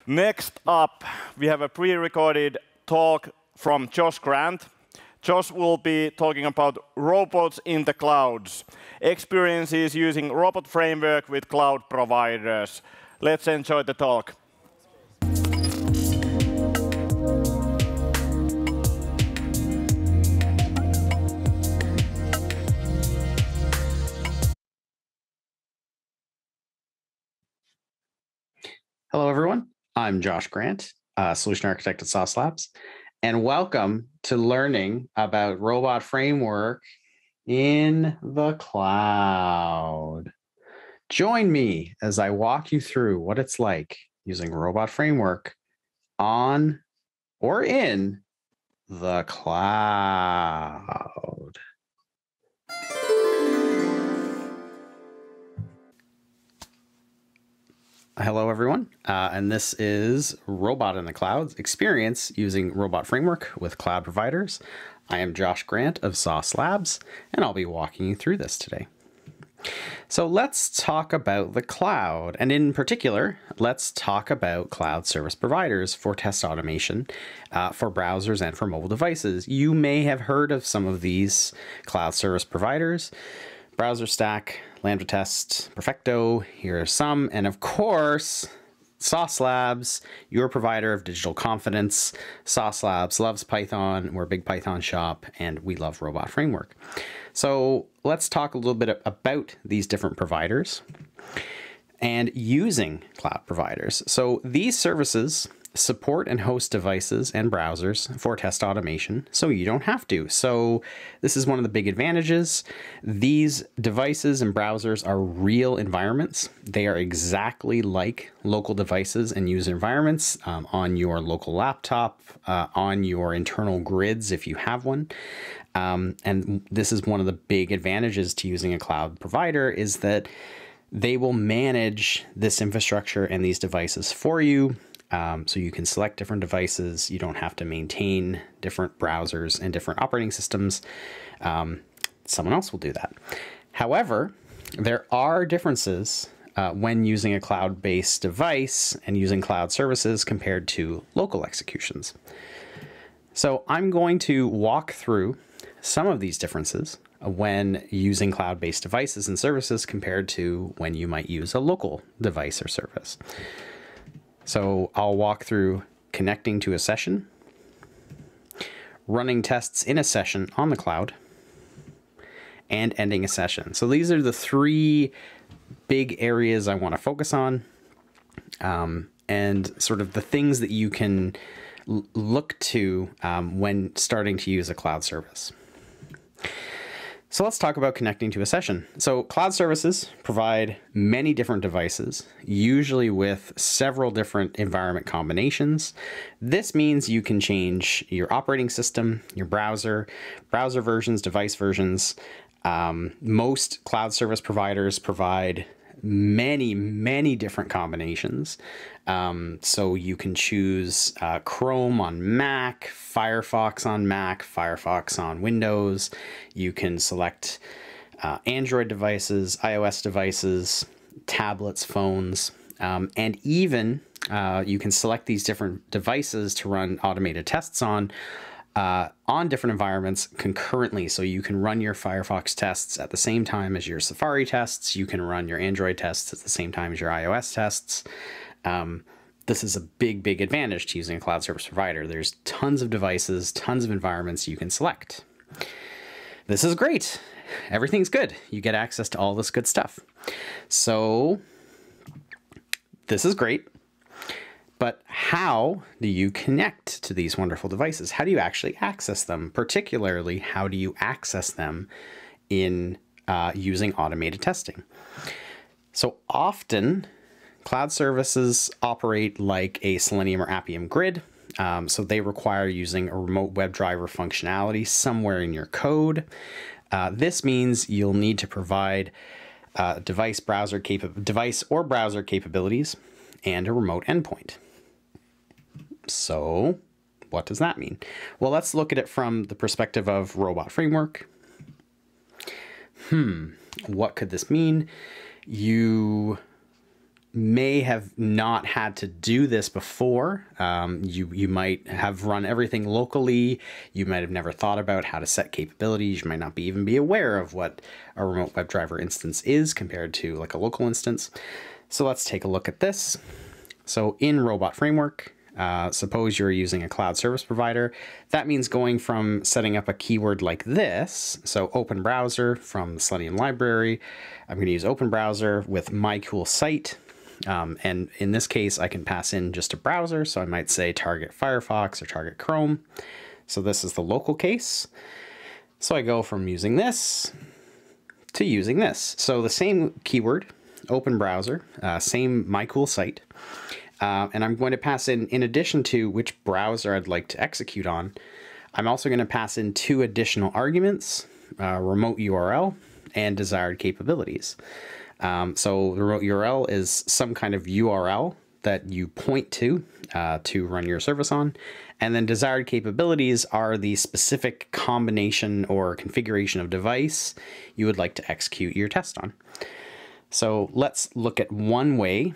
Next up, we have a pre-recorded talk from Josh Grant. Josh will be talking about robots in the clouds, experiences using Robotframework with cloud providers. Let's enjoy the talk. Hello, everyone. I'm Josh Grant, Solution Architect at Sauce Labs, and welcome to learning about Robotframework in the cloud. Join me as I walk you through what it's like using Robotframework on or in the cloud. Hello, everyone, and this is Robot in the Cloud's experience using Robotframework with cloud providers. I am Josh Grant of Sauce Labs, and I'll be walking you through this today. So let's talk about the cloud, and in particular, let's talk about cloud service providers for test automation for browsers and for mobile devices. You may have heard of some of these cloud service providers: Browser Stack, Lambdatest, Perfecto, here are some, and of course, Sauce Labs, your provider of digital confidence. Sauce Labs loves Python, we're a big Python shop, and we love Robotframework. So let's talk a little bit about these different providers and using cloud providers. So these services support and host devices and browsers for test automation, so you don't have to. So this is one of the big advantages. These devices and browsers are real environments. They are exactly like local devices and user environments on your local laptop, on your internal grids if you have one. And this is one of the big advantages to using a cloud provider, is that they will manage this infrastructure and these devices for you. So you can select different devices. You don't have to maintain different browsers and different operating systems. Someone else will do that. However, there are differences when using a cloud-based device and using cloud services compared to local executions. So I'm going to walk through some of these differences when using cloud-based devices and services compared to when you might use a local device or service. So I'll walk through connecting to a session, running tests in a session on the cloud, and ending a session. So these are the three big areas I want to focus on, and sort of the things that you can look to when starting to use a cloud service. So let's talk about connecting to a session. So cloud services provide many different devices, usually with several different environment combinations. This means you can change your operating system, your browser versions, device versions. Most cloud service providers provide many different combinations. So you can choose Chrome on Mac, Firefox on Mac, Firefox on Windows. You can select Android devices, iOS devices, tablets, phones, and even you can select these different devices to run automated tests on different environments concurrently. So you can run your Firefox tests at the same time as your Safari tests. You can run your Android tests at the same time as your iOS tests. This is a big advantage to using a cloud service provider. There's tons of devices, tons of environments you can select. This is great. Everything's good. You get access to all this good stuff. So this is great. But how do you connect to these wonderful devices? How do you actually access them? Particularly, how do you access them in using automated testing? So often, cloud services operate like a Selenium or Appium grid. So they require using a remote WebDriver functionality somewhere in your code. This means you'll need to provide device or browser capabilities and a remote endpoint. So what does that mean? Well, let's look at it from the perspective of Robotframework. What could this mean? You may have not had to do this before. You might have run everything locally. You might have never thought about how to set capabilities. You might not even be aware of what a remote WebDriver instance is compared to like a local instance. So let's take a look at this. So in Robotframework, suppose you're using a cloud service provider. That means going from setting up a keyword like this, so open browser from the Selenium library. I'm going to use open browser with my cool site. And in this case, I can pass in just a browser. So I might say target Firefox or target Chrome. So this is the local case. So I go from using this to using this. So the same keyword, open browser, same my cool site. And I'm going to pass in addition to which browser I'd like to execute on, I'm also going to pass in 2 additional arguments, remote URL and desired capabilities. So the remote URL is some kind of URL that you point to run your service on. And then desired capabilities are the specific combination or configuration of device you would like to execute your test on. So let's look at one way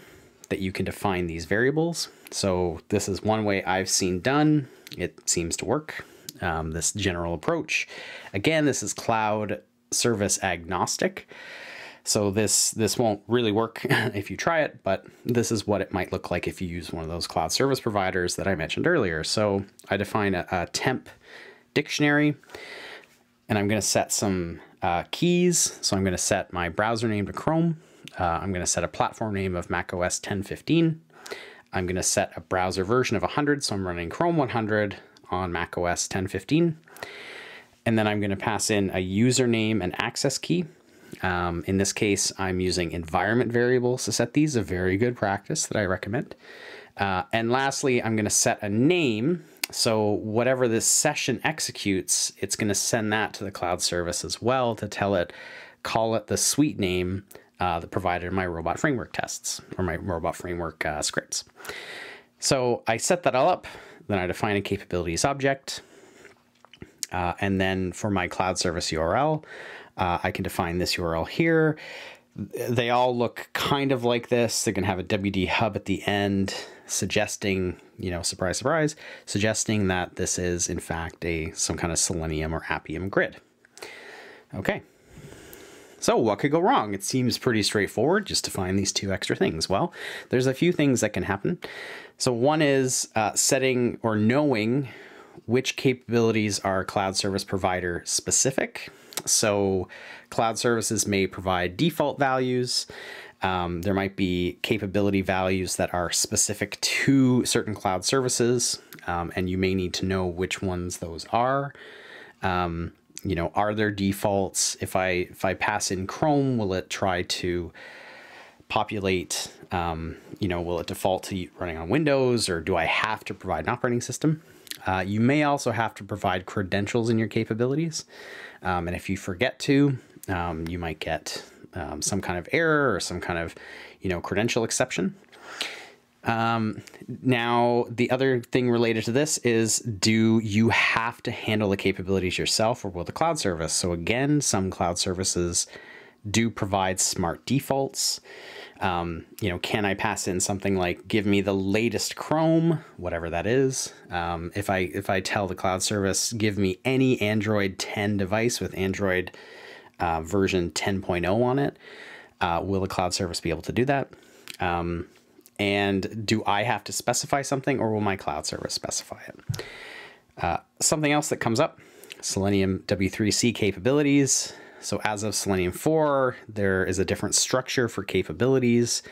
that you can define these variables. So this is one way I've seen done. It seems to work, this general approach. Again, this is cloud service agnostic. So this won't really work if you try it, but this is what it might look like if you use one of those cloud service providers that I mentioned earlier. So I define a temp dictionary, and I'm going to set some keys. So I'm going to set my browser name to Chrome. I'm going to set a platform name of macOS 10.15. I'm going to set a browser version of 100. So I'm running Chrome 100 on macOS 10.15. And then I'm going to pass in a username and access key. In this case, I'm using environment variables to set these, a very good practice that I recommend. And lastly, I'm going to set a name. So whatever this session executes, it's going to send that to the cloud service as well to call it the suite name that provided my Robotframework tests or my Robotframework scripts. So I set that all up, then I define a capabilities object. And then for my cloud service URL, I can define this URL here. They all look kind of like this. They're going to have a WD hub at the end, suggesting, surprise, surprise, suggesting that this is in fact some kind of Selenium or Appium grid. Okay. So what could go wrong? It seems pretty straightforward. Just define these 2 extra things. Well, there's a few things that can happen. So one is setting or knowing which capabilities are cloud service provider specific. So cloud services may provide default values. There might be capability values that are specific to certain cloud services, and you may need to know which ones those are. Are there defaults? If I pass in Chrome, will it try to populate, will it default to running on Windows, or do I have to provide an operating system? You may also have to provide credentials in your capabilities. And if you forget to, you might get some kind of error or some kind of, credential exception. Now, the other thing related to this is, do you have to handle the capabilities yourself, or will the cloud service? So again, some cloud services do provide smart defaults. Can I pass in something like, give me the latest Chrome, whatever that is? If I tell the cloud service, give me any Android 10 device with Android version 10.0 on it, will the cloud service be able to do that? And do I have to specify something, or will my cloud service specify it? Something else that comes up, Selenium W3C capabilities. So as of Selenium 4, there is a different structure for capabilities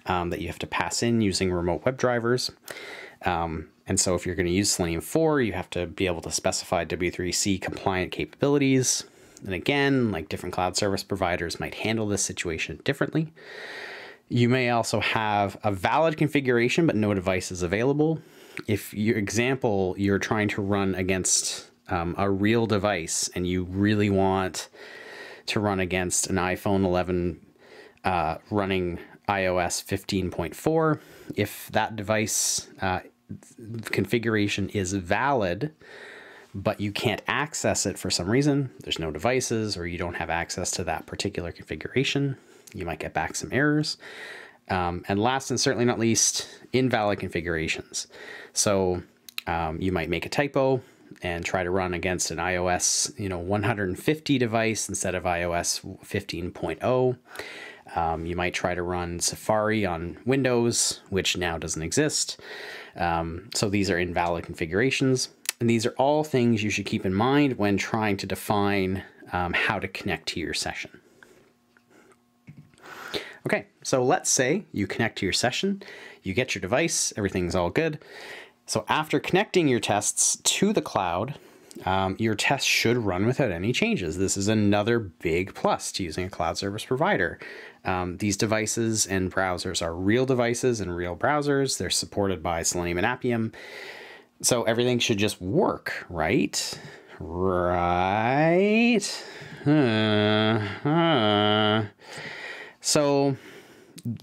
that you have to pass in using remote web drivers. And so if you're going to use Selenium 4, you have to be able to specify W3C compliant capabilities. And again, like different cloud service providers might handle this situation differently. You may also have a valid configuration, but no devices available. If your example, you're trying to run against a real device and you really want to run against an iPhone 11 running iOS 15.4, if that device configuration is valid, but you can't access it for some reason, there's no devices, or you don't have access to that particular configuration, you might get back some errors. And last and certainly not least, invalid configurations. So you might make a typo and try to run against an iOS 150 device instead of iOS 15.0. You might try to run Safari on Windows, which now doesn't exist. So these are invalid configurations. And these are all things you should keep in mind when trying to define how to connect to your session. Okay, so let's say you connect to your session, you get your device, everything's all good. So after connecting your tests to the cloud, your tests should run without any changes. This is another big plus to using a cloud service provider. These devices and browsers are real devices and real browsers. They're supported by Selenium and Appium. So everything should just work, right? Right? So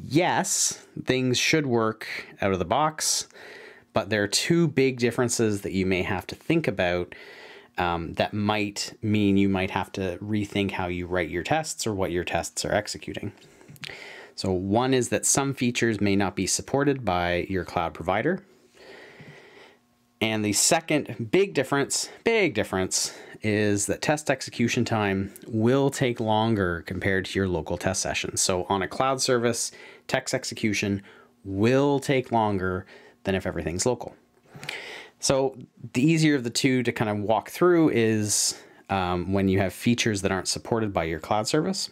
yes, things should work out of the box, but there are two big differences that you may have to think about that might mean you might have to rethink how you write your tests or what your tests are executing. So one is that some features may not be supported by your cloud provider. And the second big difference is that test execution time will take longer compared to your local test sessions. So on a cloud service, test execution will take longer than if everything's local. So the easier of the two to kind of walk through is when you have features that aren't supported by your cloud service.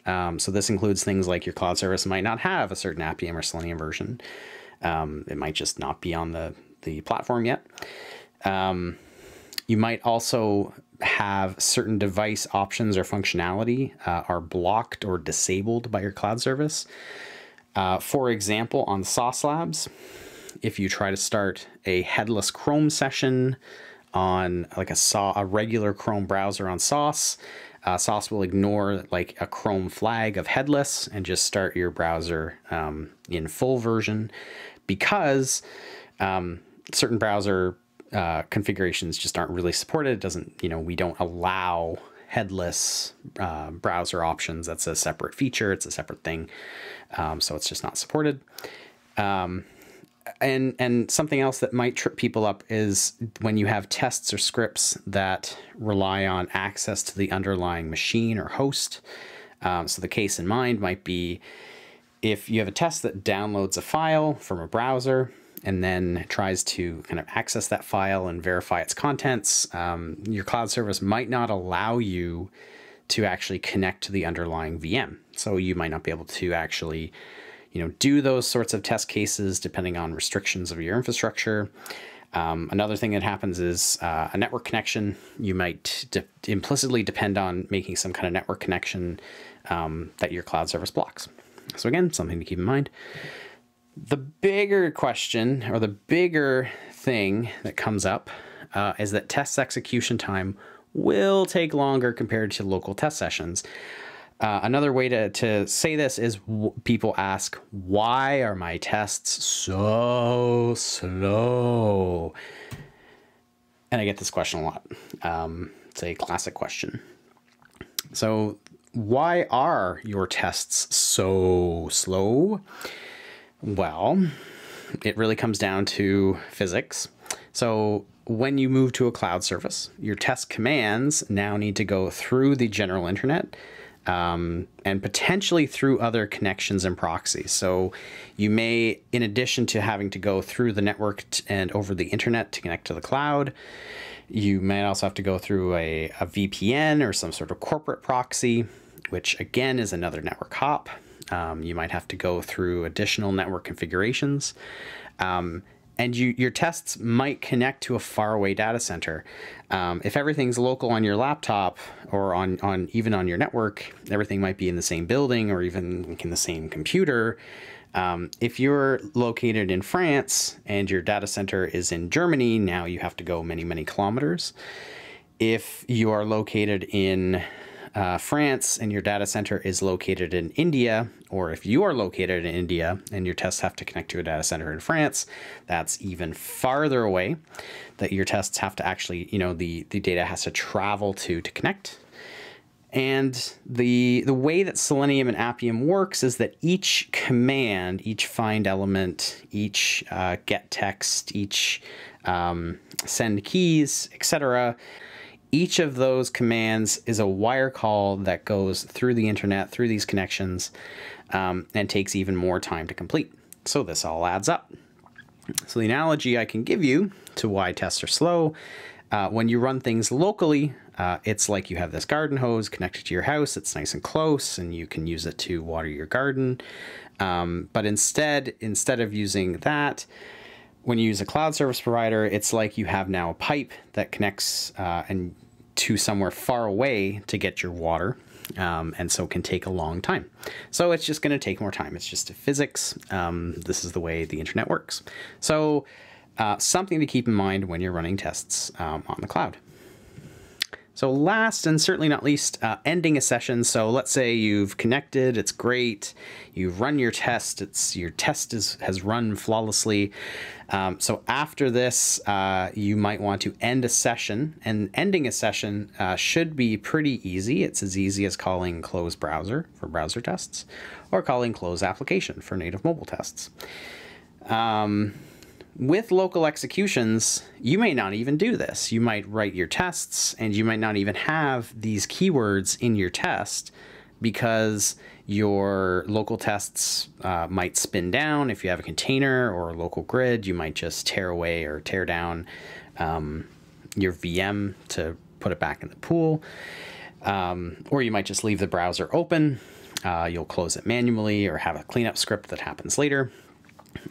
So this includes things like your cloud service might not have a certain Appium or Selenium version. It might just not be on the platform yet. You might also have certain device options or functionality are blocked or disabled by your cloud service. For example, on Sauce Labs, if you try to start a headless Chrome session on like a regular Chrome browser on Sauce, Sauce will ignore like a Chrome flag of headless and just start your browser in full version because certain browser configurations just aren't really supported. It doesn't, we don't allow headless browser options. That's a separate feature. It's a separate thing. So it's just not supported. And something else that might trip people up is when you have tests or scripts that rely on access to the underlying machine or host. So the case in mind might be if you have a test that downloads a file from a browser and then tries to kind of access that file and verify its contents, your cloud service might not allow you to actually connect to the underlying VM. So you might not be able to actually do those sorts of test cases depending on restrictions of your infrastructure. Another thing that happens is a network connection. You might implicitly depend on making some kind of network connection that your cloud service blocks. So again, something to keep in mind. The bigger question or the bigger thing that comes up is that test execution time will take longer compared to local test sessions. Another way to say this is people ask, why are my tests so slow? And I get this question a lot. It's a classic question. So why are your tests so slow? Well, it really comes down to physics. So when you move to a cloud service, your test commands now need to go through the general internet, and potentially through other connections and proxies. So you may, in addition to having to go through the network and over the internet to connect to the cloud, you may also have to go through a VPN or some sort of corporate proxy, which again is another network hop. You might have to go through additional network configurations. And your tests might connect to a faraway data center. If everything's local on your laptop or even on your network, everything might be in the same building or even in the same computer. If you're located in France and your data center is in Germany, now you have to go many, many kilometers. If you are located in France and your data center is located in India, or if you are located in India and your tests have to connect to a data center in France, that's even farther away that your tests have to actually, the data has to travel to connect. And the way that Selenium and Appium works is that each command, each find element, each get text, each send keys, etc., each of those commands is a wire call that goes through the internet, through these connections, and takes even more time to complete. So this all adds up. So the analogy I can give you to why tests are slow, when you run things locally, it's like you have this garden hose connected to your house. It's nice and close, and you can use it to water your garden. But instead of using that, when you use a cloud service provider, it's like you have now a pipe that connects and to somewhere far away to get your water, and so can take a long time. So it's just going to take more time. It's just physics. This is the way the internet works. So something to keep in mind when you're running tests on the cloud. So last and certainly not least, ending a session. So let's say you've connected, it's great. You've run your test. Your test has run flawlessly. So after this, you might want to end a session, and ending a session should be pretty easy. It's as easy as calling close browser for browser tests, or calling close application for native mobile tests. With local executions, you may not even do this. You might write your tests, and you might not even have these keywords in your test, because your local tests might spin down. If you have a container or a local grid, you might just tear away or tear down your VM to put it back in the pool. Or you might just leave the browser open. You'll close it manually or have a cleanup script that happens later.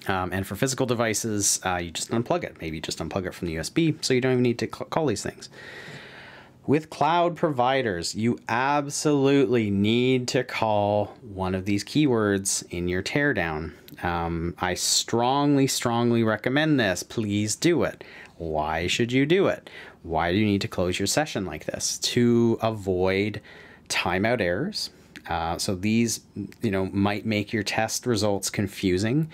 And for physical devices, you just unplug it. Maybe just unplug it from the USB, so you don't even need to call these things. With cloud providers, you absolutely need to call one of these keywords in your teardown. I strongly recommend this. Please do it. Why should you do it? Why do you need to close your session like this? To avoid timeout errors. So these, might make your test results confusing.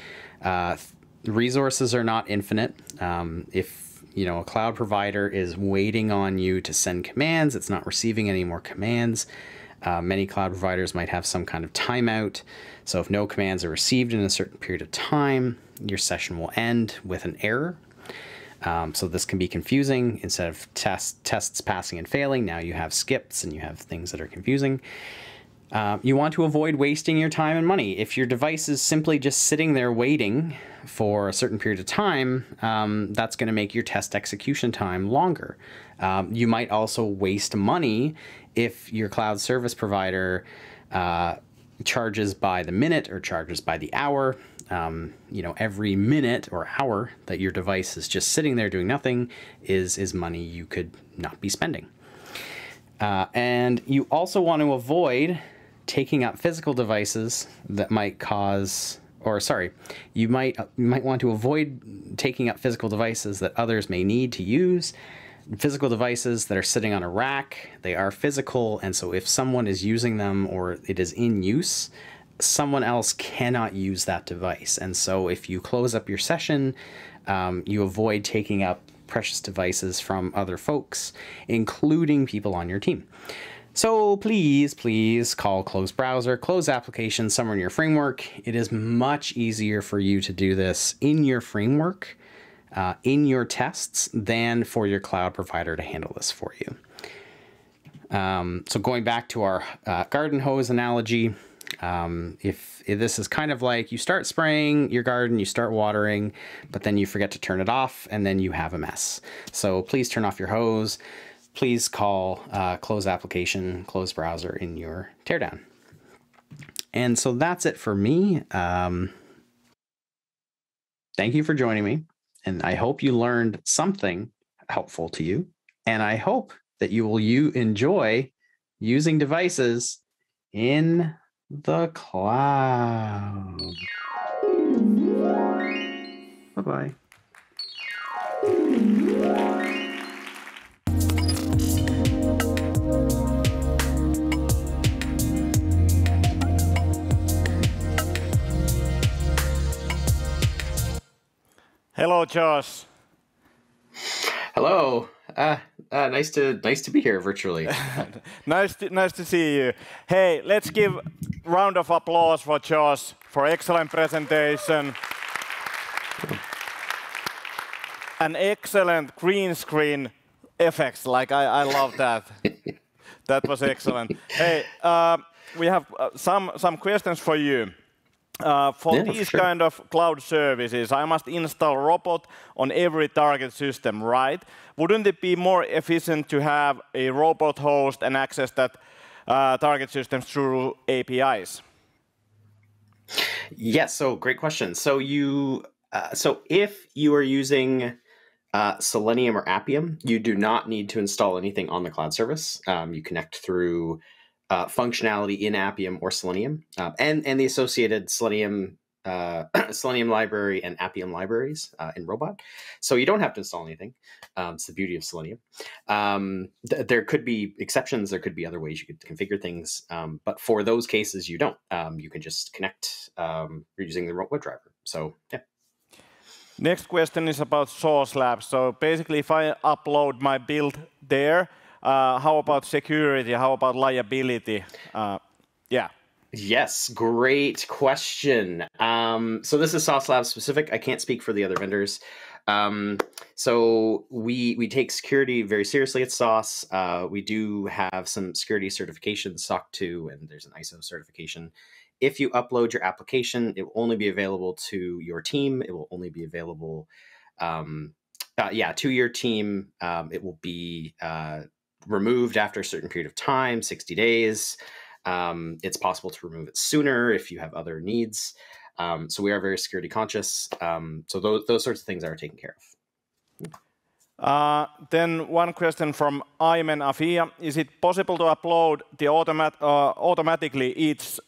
Resources are not infinite. If a cloud provider is waiting on you to send commands, it's not receiving any more commands. Many cloud providers might have some kind of timeout. So if no commands are received in a certain period of time, your session will end with an error. So this can be confusing. Instead of tests passing and failing, now you have skips and you have things that are confusing. You want to avoid wasting your time and money. If your device is simply just sitting there waiting for a certain period of time, that's going to make your test execution time longer. You might also waste money if your cloud service provider charges by the minute or charges by the hour. Every minute or hour that your device is just sitting there doing nothing is money you could not be spending. And you also want to avoid taking up physical devices that might cause, you might want to avoid taking up physical devices that others may need to use. Physical devices that are sitting on a rack, they are physical, and so if someone is using them or it is in use, someone else cannot use that device. And so if you close up your session, you avoid taking up precious devices from other folks, including people on your team. So please call close browser, close application somewhere in your framework. It is much easier for you to do this in your framework, in your tests, than for your cloud provider to handle this for you. So going back to our garden hose analogy, if this is kind of like you start spraying your garden, you start watering, but then you forget to turn it off, and then you have a mess. So please turn off your hose. Please call close application, close browser in your teardown. And so that's it for me. Thank you for joining me, and I hope you learned something helpful to you. And I hope that you will enjoy using devices in the cloud. Bye-bye. Hello, Josh. Hello. Nice to be here virtually. Nice to see you. Hey, let's give a round of applause for Josh for excellent presentation. An excellent green screen effects. Like I love that. That was excellent. Hey, we have some questions for you. For these kind of cloud services, I must install Robot on every target system, right? Wouldn't it be more efficient to have a Robot host and access that target systems through APIs? Yes, so great question. So if you are using Selenium or Appium, you do not need to install anything on the cloud service. You connect through functionality in Appium or Selenium, and the associated Selenium Library and Appium libraries in Robot. So you don't have to install anything. It's the beauty of Selenium. There could be exceptions. There could be other ways you could configure things. But for those cases, you don't. You can just connect using the WebDriver. So, yeah. Next question is about Source Labs. So basically, if I upload my build there, how about security? How about liability? Yeah. Yes, great question. So this is Sauce Labs specific. I can't speak for the other vendors. So we take security very seriously at Sauce. We do have some security certifications, SOC 2, and there's an ISO certification. If you upload your application, it will only be available to your team. It will only be available, to your team. It will be removed after a certain period of time, 60 days. It's possible to remove it sooner if you have other needs. So we are very security conscious. So those sorts of things are taken care of. Then one question from Aymen Afia. Is it possible to upload the automatically each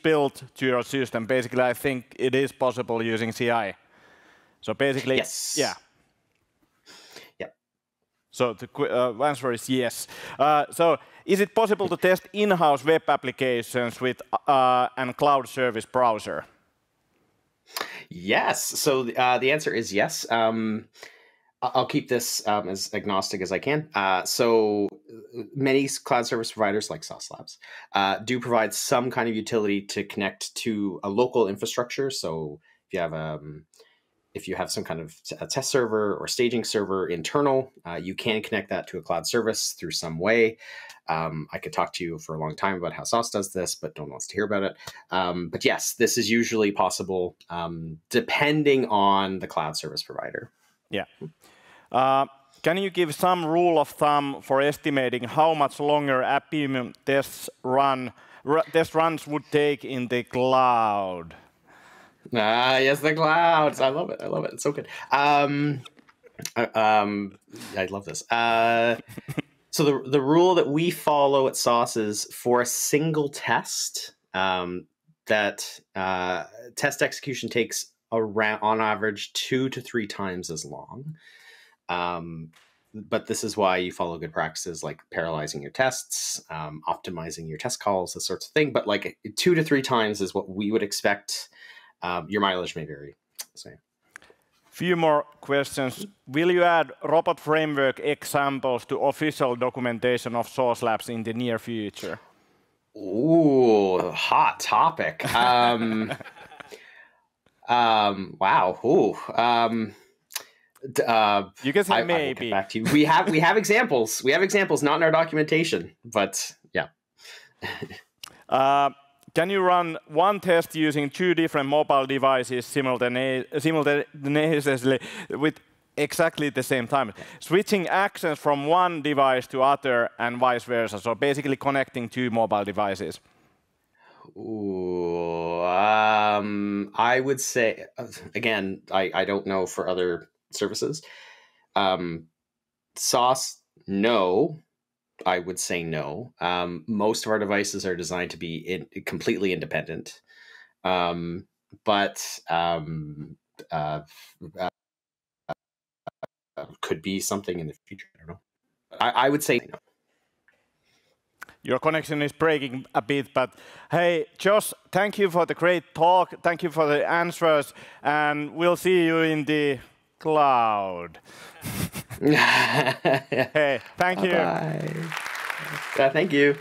build to your system? Basically, I think it is possible using CI. So basically, yes. Yeah. So the answer is yes. So is it possible to test in-house web applications with and cloud service browser? Yes. So the answer is yes. I'll keep this as agnostic as I can. So many cloud service providers like Sauce Labs do provide some kind of utility to connect to a local infrastructure. So if you have some kind of a test server or staging server internal, you can connect that to a cloud service through some way. I could talk to you for a long time about how Sauce does this, but no one wants to hear about it. But yes, this is usually possible depending on the cloud service provider. Yeah. Can you give some rule of thumb for estimating how much longer Appium test runs would take in the cloud? Yes, the clouds. I love it. I love it. It's so good. I love this. So the rule that we follow at Sauce is for a single test, that test execution takes around, on average, 2 to 3 times as long. But this is why you follow good practices like parallelizing your tests, optimizing your test calls, this sorts of thing. But like 2 to 3 times is what we would expect. Your mileage may vary. So. Few more questions. Will you add Robotframework examples to official documentation of Sauce Labs in the near future? Ooh, hot topic. Wow. Ooh. You can say maybe. I will get back to you. We have examples. We have examples, not in our documentation, but yeah. Can you run one test using 2 different mobile devices simultaneously with exactly the same time? Switching actions from one device to other and vice versa. So basically connecting 2 mobile devices. Ooh, I would say, again, I don't know for other services. Sauce, no. I would say no. Most of our devices are designed to be completely independent, but could be something in the future. I don't know. I would say no. Your connection is breaking a bit, but hey, Josh, thank you for the great talk. Thank you for the answers, and we'll see you in the cloud. Hey, thank you. Bye. Thank you.